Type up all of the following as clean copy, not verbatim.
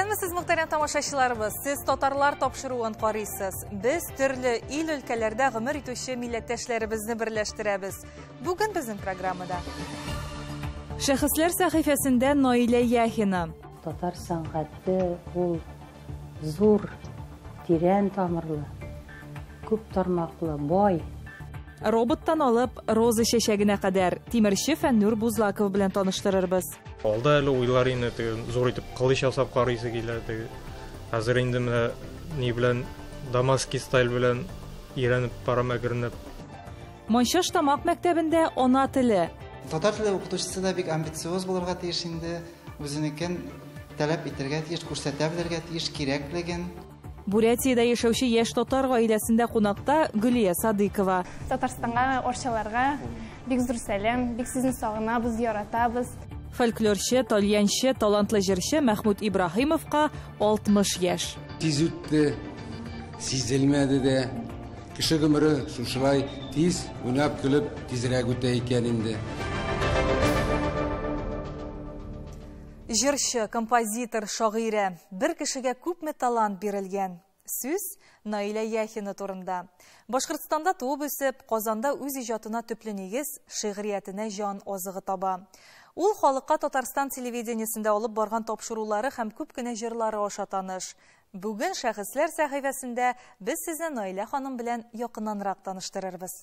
Исәнмесез, мөхтәрәм тамашачыларыбыз, сез татарлар тапшыруын карыйсыз. Без төрле ил өлкәләрдә гомер итүче милләттәшләребезне берләштерәбез. Бүген безнең программада Шәхесләр сәхифәсендә Наилә Яхина. Татар сәнгате ул зур, тирән тамырлы, күп тармаклы, бай. Роботтан алып роза чәчәгенә кадәр Тимерче Фәннур Бузлаков белән таныштырырбыз. Алда әле уйлар инде, зур итеп кылыч ясап карыйсы килә. Хәзер инде менә ни белән Дамаский стиль белән өйрәнеп барам әгернеп. Мончаш тамак мәктәбендә ана теле. Татар теле укытучысы да бик амбициоз булырга тиеш инде, үзенекен таләп итәргә тиеш, күрсәтә белергә тиеш кирәклеген. Бурятиядә яшәүче яшь татар гаиләсендә кунакта Гөлия Садыкова. Татарстанга, орчаларга бик зур сәлам, бик сезне сагынабыз, яратабыз. Фольклорчы, тальянчы, талантлы җырчы Мәхмүд Ибраһимовка 60 яшь. Тиз үтте, сизелмәде дә. Кеше гомере шушылай тиз, уйнап көлеп, тизрәк үтә икән инде. Җырчы, композитор, шагыйрә, бер кешегә күпме талант бирелгән. Сүз Наилә Яхина турында. Башкортстанда туып үсеп, Казанда үз иҗатына төпле нигез, шигъриятенә җан азыгы таба. Ул халыкка Татарстан телевидениесендә алып барган тапшырулары һәм күп кенә җырлары аша таныш. Бүген Шәхесләр сәхифәсендә без сезне Наилә ханым белән якыннанрак таныштырырбыз.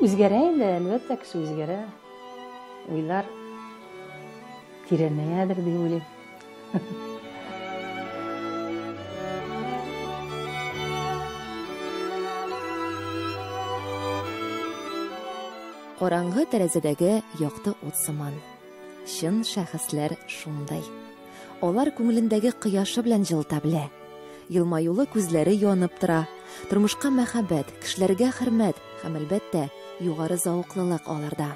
Үзгәрә инде, әлбәттә, кеше үзгәрә. Уйлар тирәнәядер дип уйлыйм. Караңгы тәрәзәдәге якты ут сыман. Чын шәхесләр шундай. Алар күңелендәге кояшы белән җылыта белә. Елмаюлы күзләре янып тора. Тормышка мәхәббәт, кешеләргә хөрмәт һәм әлбәттә югары зауыклылык аларда.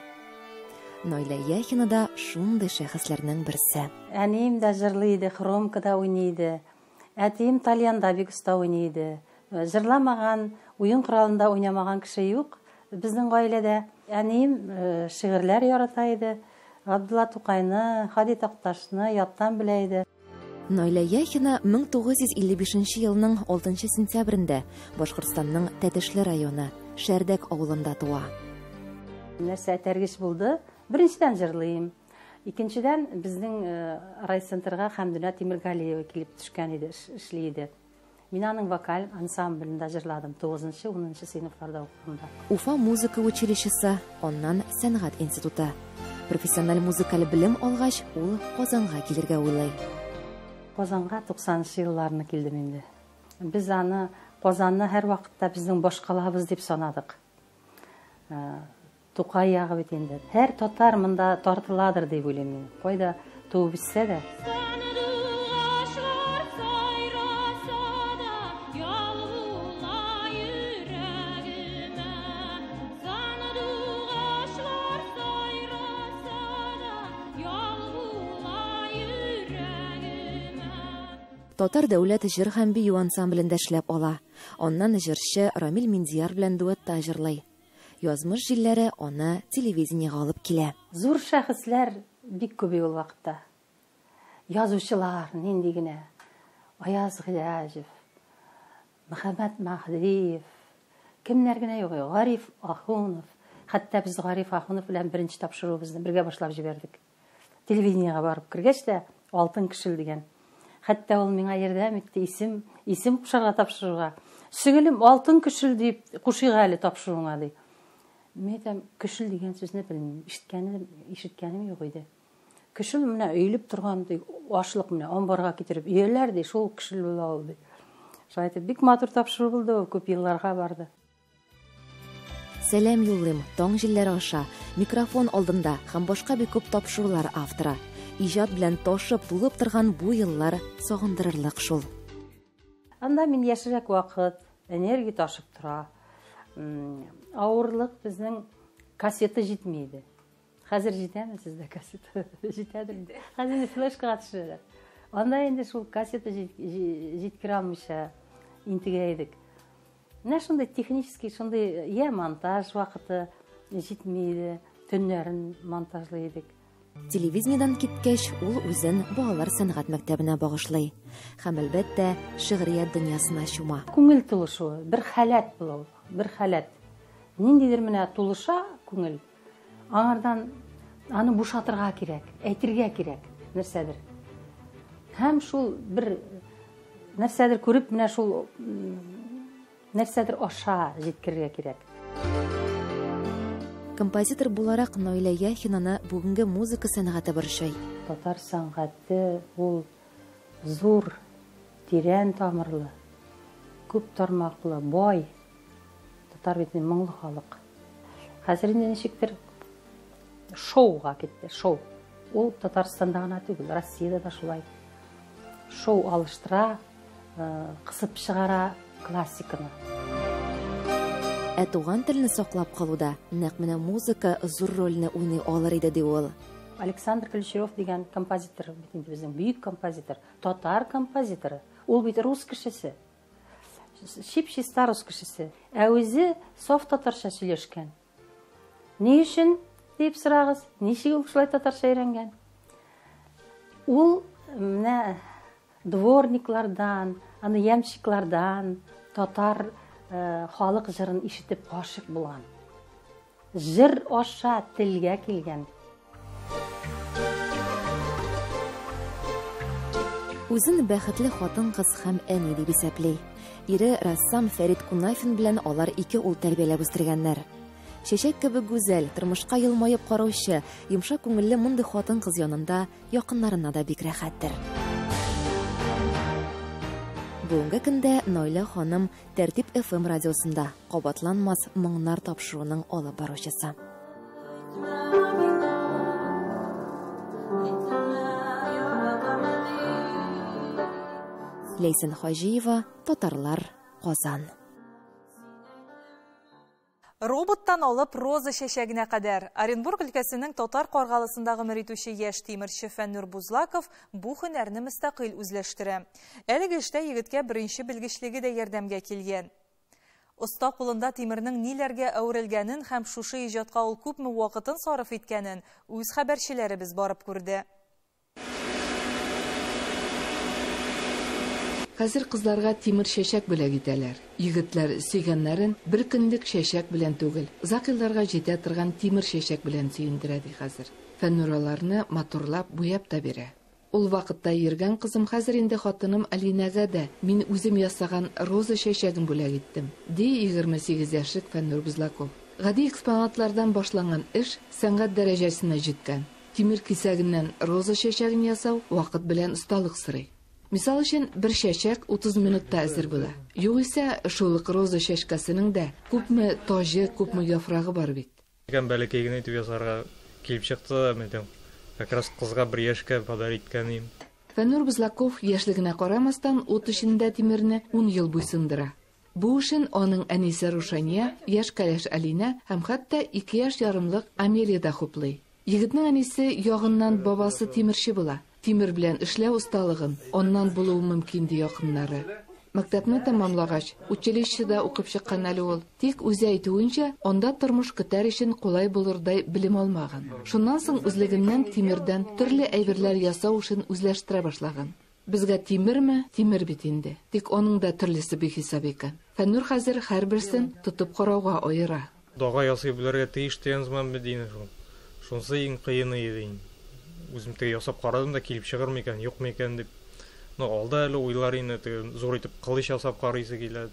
Наилә Яхина да шундый шәхесләрнең берсе. Әнием дә җырлый иде, хромкада уйный иде. Әтием тальянда бик оста уйный иде. Җырламаган, уен коралында уйнамаган кеше юк безнең гаиләдә. Әнием шигырьләр ярата иде. Габдулла Тукайны, Хади Такташны яттан белә иде. Наилә Яхина 1955 елның 6 сентябрендә Башкортстанның Тәтешле районы Шәрдәк авылында туа. Нәрсә тәргиш булды? Беренчедән җырлыйм. Икенчедән безнең райцентрга Хәмдүнә Тимергалиева килеп төшкән иде, эшли иде. Мин аның вокаль ансамблендә җырладым 9-10 сыйныфларда укыганда. Уфа музыка училищесы, аннан сәнгать институты. Профессиональ музыкаль белем алгач, ул Казанга килергә уйлый. Казанга 90 елларны килдем инде. Без аны Казанны һәр вакытта безнең башкалабыз дип санадык. Тукай ягы бит инде. Һәр татар монда тартыладыр дип уйлыйм мин. Кайда туып үссә дә. Татар дәүләт җыр һәм бию ансамблендә эшләп ала. Аннан җырчы Рамил Миндияр белән дуэтта җырлый. Язмыш җилләре аны телевидениегә алып килә. Зур шәхесләр бик күп ул вакытта. Язучылар нинди генә. Аяз Гыяҗев, Мөхәммәд Маһдиев, кемнәр генә юк. Гариф Ахунов. Хәтта без Гариф Ахунов белән беренче тапшыруыбызны бергә башлап җибәрдек. Телевидениегә барып кергәч тә алтын кешел дигән. Хәтта ул миңа ярдәм итте, исем кушарга тапшыруга. Сеңелем алтын кешел дип кушыйга әле тапшыруңа ди. Мен кешел дигән сүзне белмим, ишеткәнем юк иде. Кешел менә өйлеп торган ди, ашлык менә амбарга китереп өяләр ди, шул кешел була ул ди. Шайтып бик матур тапшыру булды, күп елларга барды. Сәлам юллыйм, таң җилләре аша, микрофон алдында һәм башка бик күп тапшырулар авторы. Иҗат белән ташып тулып торган бу еллар сагындырырлык шул. Анда мин яшәрәк вакыт, энергия ташып тора. Ауырлық біздің кассеті жетмейді. Қазір жетемін сізде кассеті? Жетеді. Қазір флешкаға түсіреді. Онда енді шул кассеті жеткіре алмайша интегрейдік. Мына шындай технический, шындай монтаж вақыты жетмейді, түннәрін монтажлайдық. Телевизиядан киткәч, ул үзен балалар сәнгать мәктәбенә багышлый. Һәм әлбәттә, шигърият дөньясына чума. Күңел тулышу, бір хәләт булу, бір хәләт. Ниндидер менә тулыша күңел. Аңардан аны бушатырга кирәк, әйтергә кирәк нәрсәдер. Һәм шул бір нәрсәдер күреп, менә шул нәрсәдер аша җиткерергә кирәк. Композитор буларак Наилә Яхинаны бүгенге музыка сәнгате борчый. Татар сәнгате ул зур, тирән тамырлы, күп тармаклы, бай. Татар бит моңлы халык. Хәзер инде ничектер шоуга китте, шоу. Ул Татарстанда гына түгел, Россиядә да шулай. Шоу алыштыра, кысып чыгара классиканы. Туган телне саклап калуда нәкъ менә музыка зур рольне уйный алыр иде ди ул. Александр Ключеров дигән композитор, бит инде безнең бөек композитор, татар композиторы. Ул бит рус кешесе. Чип-чиста рус кешесе. Үзе саф татарча сөйләшкән. Ни өчен дип сорагыз? Ничек ул шулай татарча өйрәнгән? Ул менә дворниклардан, аны ямщиклардан татар халык җырын ишетеп гашык булган. Җыр аша телгә килгән. Үзен бәхетле хатын-кыз һәм әни дип исәпли. Ире рассам Фәрит Кунафин белән алар 2 ул тәрбияләп үстергәннәр. Чәчәк кебек гүзәл, тормышка елмаеп караучы, йомшак күңелле мондый хатын-кыз янында якыннарына да бик рәхәттер. Бүгенге көндә Наилә ханым Тәртип FM радиосында кабатланмас моңнар тапшыруның алып баручысы. Лейсен Хаҗиева, Татарлар, Казан. Роботтан алып роза чәчәгенә кадәр Оренбург өлкәсенең Татар Каргалысында гомер итүче яшь тимерче Фәннур Бузлаков бу һөнәрне мөстәкыйль үзләштерә. Әлеге эштә егеткә беренче белгечлеге дә ярдәмгә килгән. Оста кулында тимернең ниләргә әверелгәнен һәм шушы иҗатка ул күпме вакытын сарыф иткәнен үз хәбәрчеләребез барып күрде. Хәзер кызларга тимер чәчәк бүләк итәләр. Егетләр сөйгәннәрен бер көнлек чәчәк белән түгел, закылларга җитә торган тимер чәчәк белән сөендерә ди хәзер. Фәннураларны матурлап, буяп та бирә. Ул вакытта йөргән кызым хәзер инде хатыным Алинәгә дә мин үзем ясаган роза чәчәген бүләк иттем, ди 28 яшьлек Фәннур Бузлаков. Гади экспонатлардан башланган эш сәнгать дәрәҗәсенә җиткән. Тимер кисәгеннән роза чәчәген ясау вакыт белән осталык сорый. Мисал өчен, бер чәчәк 30 минутта әзер була. Югыйсә, шулык роза чәчкәсенең дә күпме тажы, күпме яфрагы бар бит. Икән бәләкәй генә итеп ясарга килеп чыкты, мен как раз кызга бер яшькә подарок иткәнем. Фәннур Бузлаков яшьлегенә карамастан ут эшендә тимерне 10 ел буйсындыра. Бу эшен аның әнисе Рушания, яшь кәләш Алина һәм хәтта 2 яшь ярымлык Амелия да хуплый. Егетнең әнисе ягыннан бабасы тимерче була. Тимер белән эшләү усталыгын оннан булуы мөмкин ди якыннары. Мәктәпне тәмамлагач, училищеда укып чыккан әле ул. Тик үзе әйтүенчә, анда тормыш көтәр өчен кулай булырдай белем алмаган. Шуннан соң үзлегеннән тимердән төрле әйберләр ясау эшен үзләштерә башлаган. Безгә тимерме? Тимер бит инде. Тик аның да төрлесе бихисап икән. Фәннур хәзер һәрберсен тотып карауга аера. Дага ясый белергә тиеш дигән заман бит. Шунысы иң кыены иде. Үзем ясап карадым да килеп чыгырмы икән, юкмы икән дип. Алда әле уйлар инде, зур итеп кылыч ясап карыйсы килә.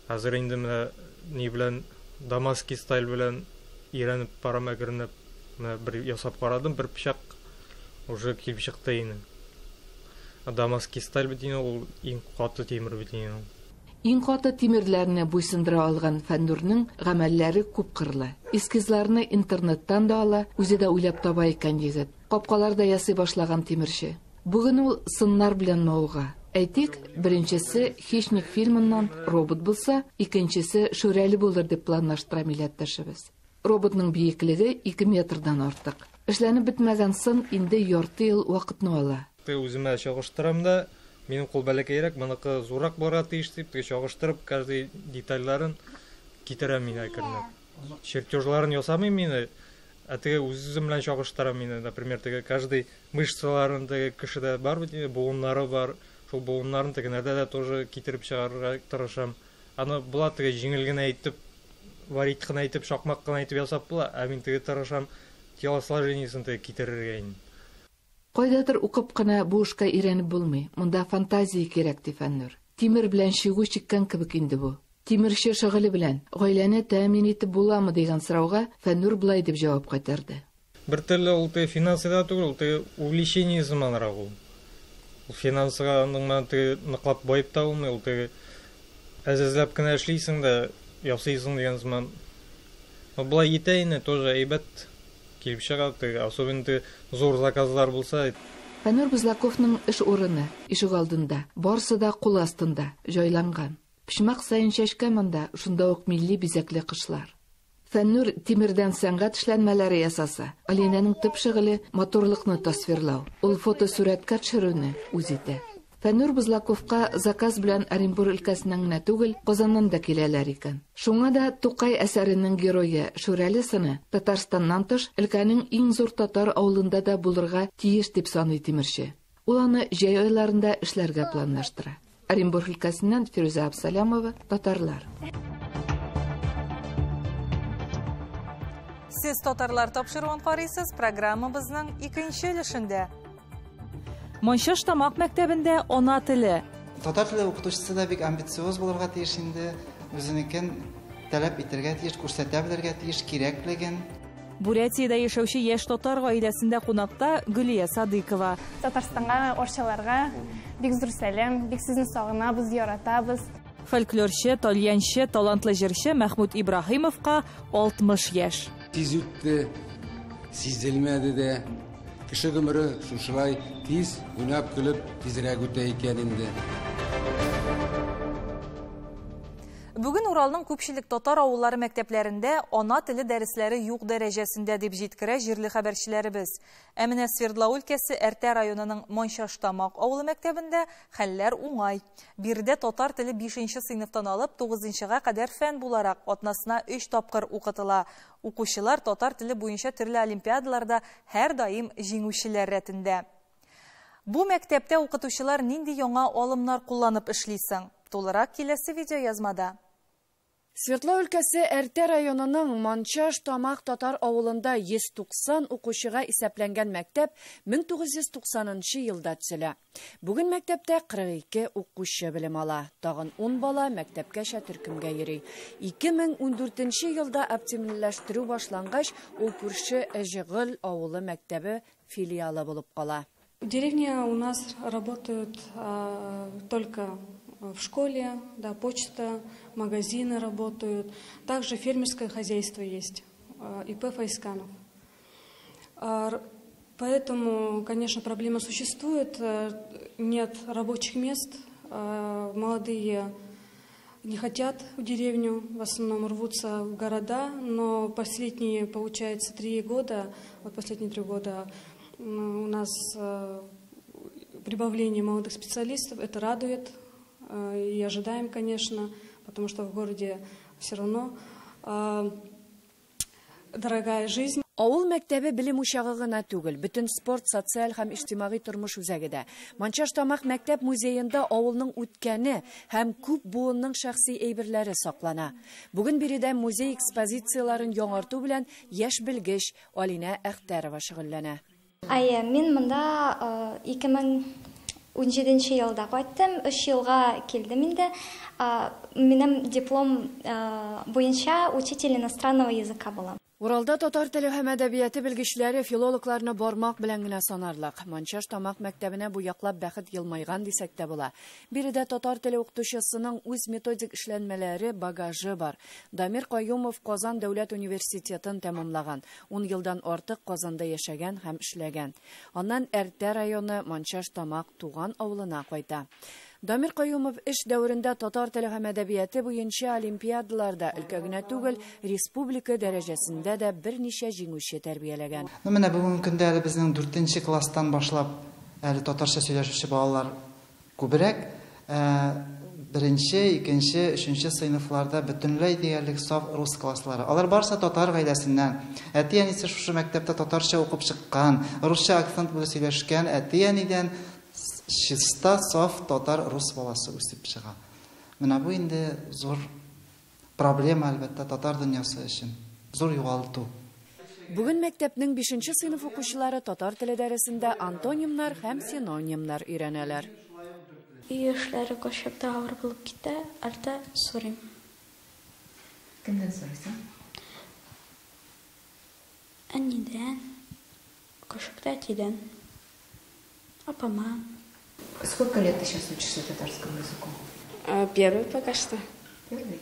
Хәзер инде менә ни белән Дамаский стиль белән өйрәнеп барам әгернеп, менә бер ясап карадым, бер пычак уже килеп чыкты инде. Дамаский стиль бит инде ул иң каты тимер бит инде. Иң каты тимерләрне буйсындыра алган Фәннурның гамәлләре күп кырлы. Эскизларны интернеттан да ала, үзе дә уйлап таба икән егет. Капкаларда ясый башлаган тимерче. Бүген ул сыннар белән мауга. Әйтик, беренчесе Хищник фильмыннан робот булса, икенчесе шүрәле булыр дип планлаштыра милләттәшебез. Роботның биеклеге 2 метрдан артык. Эшләнеп бетмәгән сын инде ярты ел вакытны ала. Үземә чагыштырам да, минем кул бәләкәйрәк, моныкы зуррак барга тиеш дип, чагыштырып, каждый детальларын китерәм мин әкренләп. Чертежларын ясамыйм мин, үзем белән чагыштырам мин, например, каждый мышцаларын кешедә бар бит, буыннары бар, шул буыннарын тегенәрдә дә тоже китереп чыгарырга тырышам. Аны була җиңел генә әйтеп, варить кына әйтеп, шакмак кына әйтеп ясап була, ә мин тырышам телосложениесын китерергә инде. Кайдадыр укып кына бу эшкә өйрәнеп булмый. Монда фантазия кирәк ди Фәннур. Тимер белән чигү чиккән кебек инде бу. Тимерче шөгыле белән гаиләне тәэмин итеп буламы дигән сорауга Фәннур булай дип җавап кайтарды. Бер төрле ул финансыда түгел, ул увлечение заманрак ул. Финансыга аның ныклап байып та булмый, ул әзәзләп кенә эшлисең дә ясыйсың дигән заман. Булай итә инде тоже әйбәт. Килеп чыга, особенно зур заказлар булса. Фәннур Бузлаковның эш урыны ишек алдында, барысы да кул астында җайланган. Пишмак сайын чәчкәмендә шунда ук милли бизәкле кышлар. Фәннур тимердән сәнгать эшләнмәләре ясаса, Алинаның төп шөгыле моторлыкны тасвирлау, ул фотосурәткә төшерүне үз итә. Фәннур Бузлаковка заказ белән Оренбур өлкәсеннән генә түгел, Казаннан да киләләр икән. Шуңа да Тукай әсәренең герое Шүрәле сыны Татарстаннан тыш өлкәнең иң зур татар авылында да булырга тиеш дип саный Тимерче. Ул аны җәй айларында эшләргә планлаштыра. Оренбур өлкәсеннән Фируза Абсалямова, татарлар. Сез татарлар тапшыруын карыйсыз, программабызның 2нче өлешендә. Мончаш тамак мәктәбендә ана теле. Татар теле укытучысы да бик амбициоз булырга тиеш инде, үзенекен таләп итәргә тиеш, күрсәтә белергә тиеш кирәклеген. Бурятиядә яшәүче яшь татар гаиләсендә кунакта Гөлия Садыкова. Татарстанга, орчаларга бик зур сәлам, бик сезне сагынабыз, яратабыз. Фольклорчы, тальянчы, талантлы җырчы Мәхмүд Ибраһимовка 60 яшь. Тиз үтте, сизелмәде дә. Кеше гомере шушылай тиз, уйнап көлеп, тизрәк үтә икән инде. Бүген Уралның күпчелек татар авыллары мәктәпләрендә ана теле дәресләре юк дәрәҗәсендә дип җиткерә җирле хәбәрчеләребез. Ә менә Свердловск өлкәсе Әртә районының Мончаштамак авылы мәктәбендә хәлләр уңай. Бирдә татар теле 5нче сыйныфтан алып 9нчыга кадәр фән буларак атнасына 3 тапкыр укытыла. Укучылар татар теле буенча төрле олимпиадаларда һәр даим җиңүчеләр рәтендә. Бу мәктәптә укытучылар нинди яңа алымнар кулланып эшлисең? Тулырак киләсе видео язмада. Свердловск өлкәсе Әртә районының Мончаштамак татар авылында 190 укучыга исәпләнгән мәктәп 1990 елда төзелә. Бүген мәктәптә 42 укучы белем ала. Тагын 10 бала мәктәпкәчә төркемгә йөри. 2014 елда оптимальләштерү башлангач, ул күрше Әҗегөл авылы мәктәбе филиалы булып кала. В деревне у нас работают только в школе, да, почта, магазины работают. Также фермерское хозяйство есть, ИП Файсканов. Поэтому, конечно, проблема существует. Нет рабочих мест. Молодые не хотят в деревню, в основном рвутся в города. Но последние, получается, 3 года, вот последние 3 года у нас прибавление молодых специалистов. Это радует. И ожидаем, конечно, потому что в городе все равно дорогая жизнь. Авыл мәктәбе белем учагы гына түгел, бөтен спорт, социаль һәм иҗтимагый тормыш үзәге дә. Мончаштамак мәктәп музеенда авылның үткәне һәм күп буынның шәхси әйберләре саклана. Бүген биредә музей экспозицияларын яңарту белән яшь белгеч Алина Әхтәрова шөгыльләнә. Мин монда 2017 елда кайттым, 3 елга килдем инде. Минем диплом буенча учитель иностранного языка була. Уралда татар теле һәм әдәбияты белгечләре филологларны бармак белән генә санарлык. Манчаш тамак мәктәбенә бу яклап бәхет елмайган дисәк тә була. Биредә татар теле укытучысының үз методик эшләнмәләре багажы бар. Дамир Каюмов Казан дәүләт университетын тәмамлаган. 10 елдан артык Казанда яшәгән һәм эшләгән. Аннан Әртә районы Манчаш тамак туган авылына кайта. Дамир Каюмов эш дәверендә татар теле һәм әдәбияты буенча олимпиадаларда өлкә генә түгел, республика дәрәҗәсендә дә берничә җиңүче тәрбияләгән. Менә бүгенге көндә әле безнең 4нче класстан башлап әле татарча сөйләшүче балалар күбрәк. 1нче, 2нче, 3нче сыйныфларда бөтенләй диярлек саф рус класслары. Алар барса татар гаиләсеннән. Әти-әнисе шушы мәктәптә татарча укып чыккан, русча акцент белән сөйләшкән, әти-әнидән чиста саф татар рус баласы үсеп чыга. Менә бу инде зур проблема әлбәттә татар дөньясы өчен. Зур югалту. Бүген мәктәпнең 5нче сыйныф укучылары татар теле дәресендә антонимнар һәм синонимнар өйрәнәләр. Эшләре кошакта авыр булып китә, алта сорыйм. Кемдән сорыйсың? Әнидән, кошакта әтидән, апама. Сколько лет ты сейчас учишься татарскому языку? Первый пока что. Первый?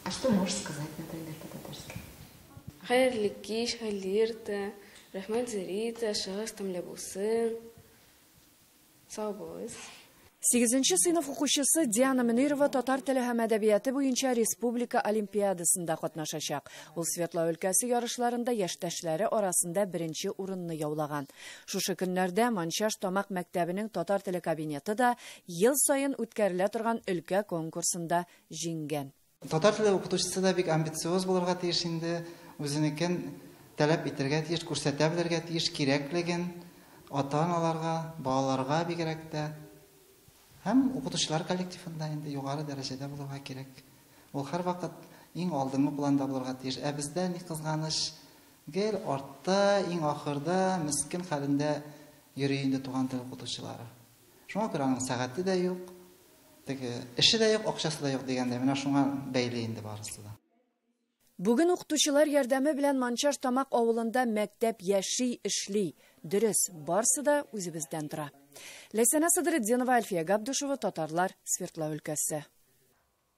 А что можешь сказать, например, по-татарски? Хайрлы киш, хайлирты, рахмат зириты, шагыс тамлябусы. Сау булыгыз. 8нче сыйныф укучысы Диана Мөнирова татар теле һәм әдәбияты буенча республика олимпиадасында катнашачак. Ул Свердлов өлкәсе ярышларында яшьтәшләре арасында 1нче урынны яулаган. Шушы көннәрдә Манчаш тамак мәктәбенең татар теле кабинеты да ел сайын үткәрелә торган өлкә конкурсында җиңгән. Татар теле укытучысы да бик амбициоз булырга тиеш инде, үзенекен таләп итәргә тиеш, күрсәтә белергә тиеш кирәклеген ата-аналарга, балаларга бигрәк тә һәм укытучылар коллективында инде югары дәрәҗәдә булырга кирәк. Ул һәр вакыт иң алдынгы планда булырга тиеш. Ә бездә ни кызганыч, гел артта, иң ахырда мискин хәлендә йөри инде туган тел укытучылары. Шуңа күрә аның сәгате дә юк, эше дә юк, акчасы да юк дигәндә, менә шуңа бәйле инде барысы да. Бүген укытучылар ярдәме белән Манчаш тамак авылында мәктәп яши, эшли. Дөрес, барсы да үзебездән тора. Ләйсәнә Садретдинова, Альфия Габдушева, татарлар, Свердлов өлкәсе.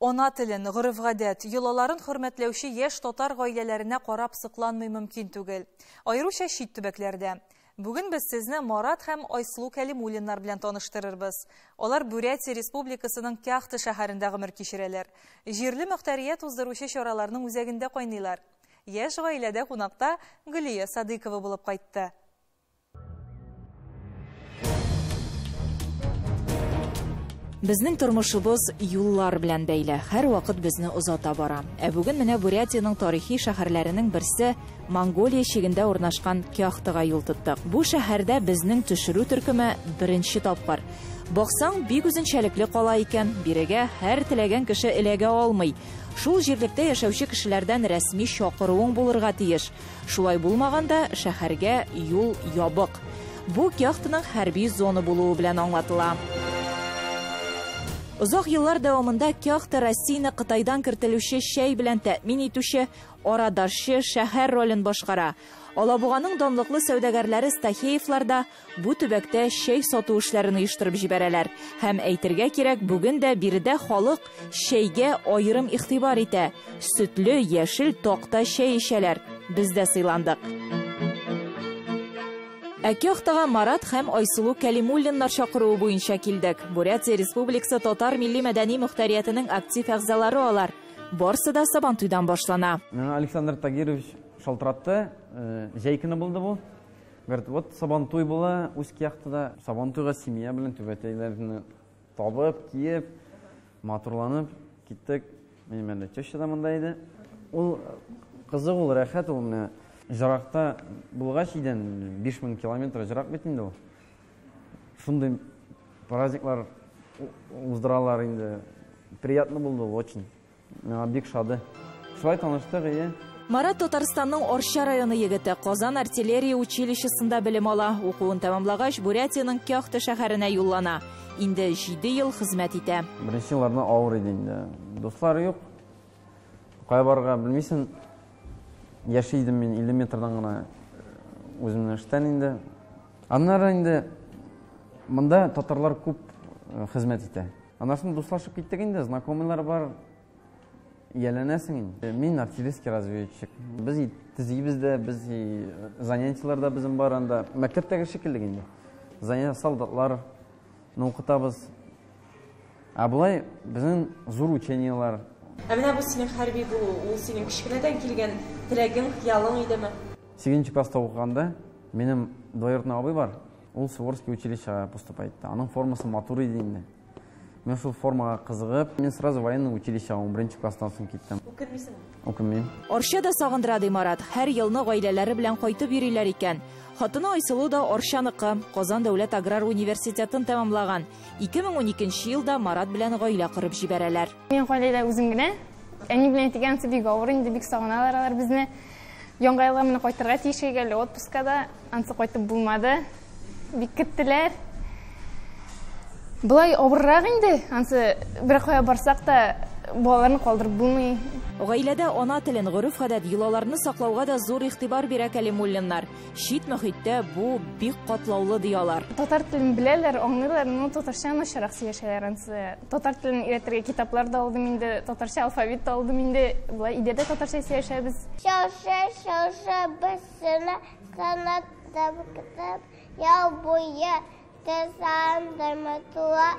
Ана телен, гореф-гадәт, йолаларын хөрмәтләүче яшь татар гаиләләренә карап сыкланмый мөмкин түгел. Аеруча чит төбәкләрдә. Бүген без сезне Марат һәм Айсылу Кәлимуллиннар белән таныштырырбыз. Алар Бурятия Республикасының Кяхта шәһәрендә гомер кичерәләр. Җирле мөхтәрият уздыручы чараларның үзәгендә кайныйлар. Яшь гаиләдә кунакта Гөлия Садыкова булып кайтты. Безнең тормышыбыз юллар белән бәйле, һәр вакыт безне озата бара. Бүген менә Бурятияның тарихи шәһәрләренең берсе Монголия чигендә урнашкан Кяхтага юл тоттык. Бу шәһәрдә безнең төшерү төркеме 1нче тапкыр. Баксаң, бик үзенчәлекле кала икән, бирегә һәр теләгән кеше эләгә алмый. Шул җирлектә яшәүче кешеләрдән рәсми чакыруың булырга тиеш. Шулай булмаганда шәһәргә юл ябык. Бу Кяхтаның хәрби зона булуы белән аңлатыла. Озак еллар дәвамында Кяхта Россияны Кытайдан кертелүче шәй белән тәэмин итүче арадарчы шәһәр ролен башкара. Алабуганың данлыклы сәүдәгәрләре Стахеевлар да бу төбәктә шәй сату эшләрен оештырып җибәрәләр. Һәм әйтергә кирәк, бүген дә биредә халык шәйгә аерым игътибар итә. Сөтле, яшел такта шәй ишәләр. Без дә сыйландык. Кяхтага Марат һәм Айсылу Кәлимуллиннар чакыруы буенча килдек. Бурятия Республикасы татар милли мәдәни мөхтәриятының актив әгъзалары алар. Барсы да Сабантуйдан башлана. Александр Тагирович шалтыратты, җәй булды бу. Вот Сабантуй була, үз Кяхтада Сабантуйга семья белән түбәтәйләрне табып, киеп, матурланып киттек. Менә чөшәдә монда иде. Ул кызык, ул рәхәт, ул менә Жырақта булгач идән 5000 километр жырак бит инде ул. Шундай праздниклар уздыралар инде. Приятно булды очень. Миңа бик шады. Шулай таныштык. Марат Татарстанның Орша районы егете, Казан артиллерия училищесында белем ала. Укуын тәмамлагач Бурятияның Кяхта шәһәренә юллана. Инде 7 ел хезмәт итә. Беренче елларда авыр иде инде. Дуслар юк. Кая барырга белмисең. яшейдім мен 50 метрдан ғана өзімнің іштен енді. Аннары енді мында татарлар көп қызмет ете. Анасын дуслашып кеттік енді, знакомыйлар бар, иеленесің. Мен артиллерийский разведчик. Біз тізгейбізді, біз занятияларда біздің бар, анда мәктептегі шекілдік енді. Занятия солдатлар оқытабыз. Бұлай біздің зор учениялар. Әміне бұл сенің хәрби болу, ол сенің кішкенеден келген тілегің, қиялың еді ме? 8-ші класста оқығанда менің двоюродный абай бар. Ол Суворский училищеға поступайды. Аның формасы матур дейінде. Мен сол формаға қызығып, мен сразу военный училищеға 11-ші класстан соң кеттім. Оқырмысың? Оқымайым. Орша да сағындырады Марат. Һәр елны гаиләләре белән кайтып йөриләр икән. Хатыны Айсылу да Оршаныкы, Казан дәүләт аграр университетын тәмамлаган. 2012 елда Марат белән гаилә корып җибәрәләр. Мен гаиләдә үзем генә, әни белән тигән бик авыр инде, бик сагыналар алар безне. Яңгайлыгы менә кайтырга тиеш иде, отпускада, ансы кайтып булмады. Бик көттеләр. Булай авыррак инде, ансы бер кая барсак та балаларны калдырып булмый. Гаиләдә ана телен, гореф-гадәт, йолаларны саклауга да зур игътибар бирә Кәлимуллиннар. Чит мөхиттә бу бик катлаулы диялар. Татар телен беләләр, аңлыйлар, но татарча начарак сөйләшәләр. Ансы татар телен өйрәтергә китаплар да алдым инде, татарча алфавит та алдым инде. Булай идеде татарча сөйләшәбез. Шауша бисенә канатта китап, я буя тәсәндәрмәтуа.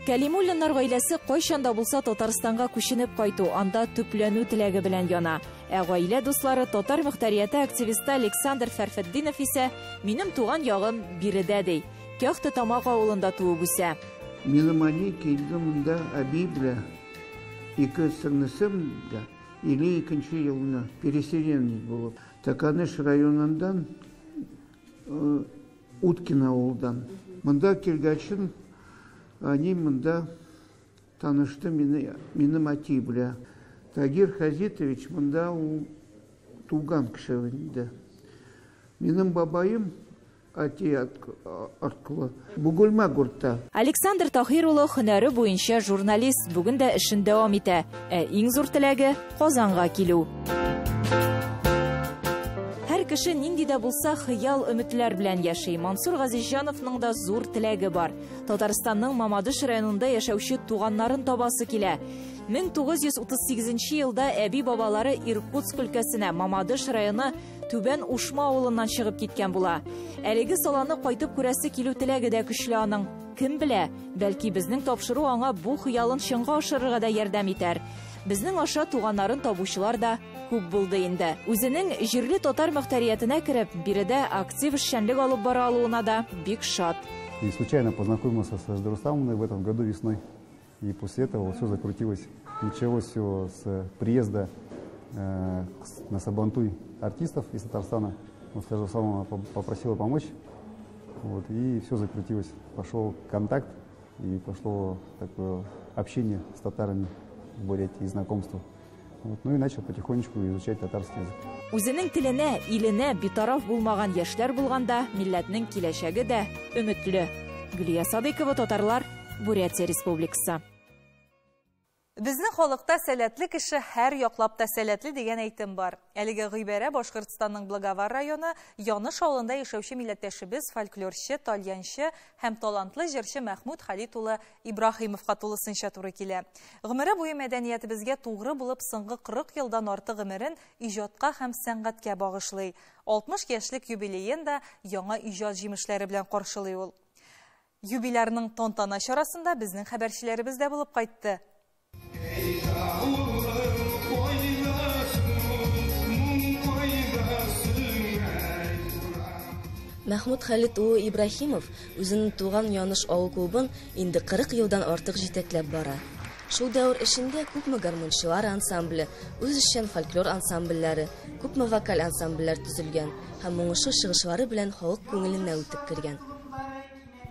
Кәлимуллиннар гаиләсе кайчанда булса Татарстанга күченеп кайту, анда төпләнү теләге белән яна. Гаилә дуслары татар мөхтәрияте активисты Александр Фәрфетдинов исә минем туган ягым биредә ди. Көхте Тамак авылында туып үсә. Минем ани килдем монда Абибля. Ике сеңнесем дә 52 елны переселенец булып, Таканыш районындан Уткина ауылдан. Мында келгәчен, они мында танышты минем ати белә. Тагир Хазитович мында туган кеше инде. Минем бабайым ати аркылы Бугульма гуртта. Александр Тахир улы һөнәре буенча журналист, бүген дә эшен дәвам итә. Иң зур теләге Казанга килү. Кеше нинди дә булса хыял өметләр белән яши. Мансур Газизҗановның да зур теләге бар. Татарстанның Мамадыш районында яшәүче туганнарын табасы килә. 1938 елда әби бабалары Иркутск өлкәсенә, Мамадыш районы Түбән Ушма авылыннан чыгып киткән була. Әлеге саланы кайтып күрәсе килү теләге дә көчле аның. Кем белә, бәлки безнең тапшыру аңа бу хыялын чынга ашырырга да ярдәм итәр. Безнең аша туганнарын табучылар да күп булды инде. Үзенең җирле татар мөхтәриятенә кереп, биредә актив эшчәнлек алып бара алуына да бик шат. И случайно познакомился с Дарусамовной в этом году весной. И после этого все закрутилось. Началось все с приезда на Сабантуй артистов из Татарстана. Вот Дарусамова попросила помочь. Вот, и все закрутилось. Пошел контакт и пошло такое общение с татарами в Бурятии и знакомство. Вот, ну и начал потихонечку изучать татарский язык. Үзенең теленә, иленә битараф булмаган яшьләр булганда, милләтнең киләчәге дә өметле. Гөлия Садыкова, Татарлар, Бурятия Республикасы. Безнең халыкта сәләтле кеше һәр яклап та сәләтле дигән әйтем бар. Әлеге гыйбарә Башкортстанның Благовар районы Яныш авылында яшәүче милләттәшебез фольклорчы, тальянчы һәм талантлы җырчы Мәхмүд Халит улы Ибраһимовка тулысынча туры килә. Гомере буе мәдәниятебезгә тугры булып соңгы 40 елдан артык гомерен иҗатка һәм сәнгатькә багышлый. 60 яшьлек юбилеен да яңа иҗат җимешләре белән каршылый ул. Юбилярның тантана чарасында безнең хәбәрчеләребез дә булып кайтты. Мәхмүд Халит улы Ибраһимов үзенең туган Яныш авыл клубын инде 40 елдан артык җитәкләп бара. Шул дәвр эшендә күпме гармончылар ансамбле, үзешчән фольклор ансамбльләре, күпме вокаль ансамбльләр төзелгән һәм уңышлы чыгышлары белән халык күңеленә үтеп кергән.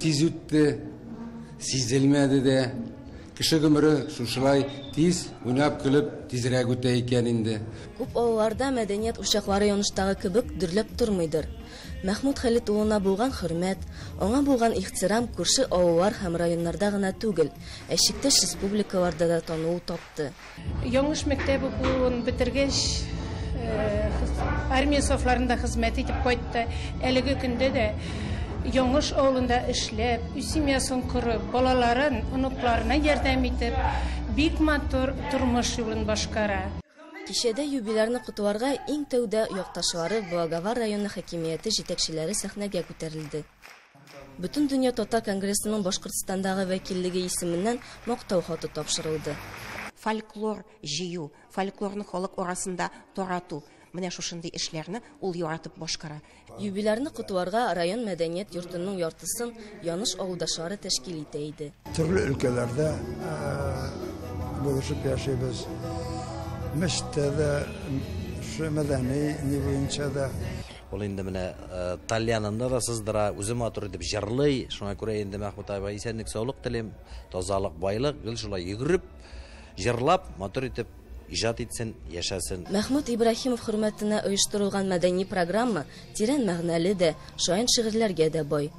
Тиз үтте, сизелмәде дә, Кеше гомере шушылай тиз, уйнап көлеп, тизрәк үтә икән инде. Күп авылларда мәдәният учаклары яныштагы кебек дөрләп тормыйдыр. Мәхмүд Хәлит улына булган хөрмәт, аңа булган ихтирам күрше авыллар һәм районнарда гына түгел, ә чиктәш республикаларда да танылу тапты. Яңыш мәктәп укуын бетергәч, армия сафларында хезмәт итеп кайтты. Әлеге көндә дә Яңыш авылында эшләп, семьясын корып, балаларын, оныкларына ярдәм итеп, бик матур тормыш юлын башкара. Кичәдә юбилярны котларга иң тәүдә якташлары Благовар районы хакимияте җитәкчеләре сәхнәгә күтәрелде. Бөтен дөнья татар конгрессының Башкортстандагы вәкиллеге исеменнән мактау хаты тапшырылды. Фольклор җыю, фольклорны халык арасында тарату. Менә шушындый эшләрне ул яратып башкара. Юбилярны котларга район мәдәният йортының яртысын Яныш авылдашлары тәшкил итә иде. Төрле өлкәләрдә булышып яшәйбез. Мәчеттә, мәдәни буенча да. Ул инде менә Таллиянында да сыздыра, үзе матур итеп җырлый. Шуңа күрә инде Мәхмүд абай исәнлек, саулык телим, тазалык, байлык, гел шулай йөгереп, җырлап, матур итеп ижад итсен, яшәсен. Мәхмүд Ибрахимов хөрмәтенә оештырылган мәдәни программа тирән мәгънәле дә, шаян шигырьләргә дә бай.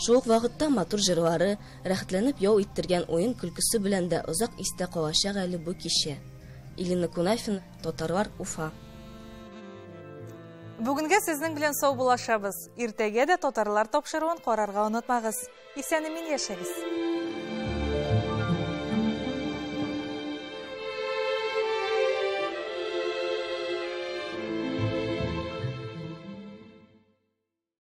Шул ук вакытта матур җырлары, рәхәтләнеп ял иттергән уен көлкесе белән дә озак истә калачак әле бу кичә. Илина Кунафин, Татарлар, Уфа. Бүгенгә сезнең белән сау булашабыз. Иртәгә дә татарлар тапшыруын карарга онытмагыз. Исән-имин яшәгез.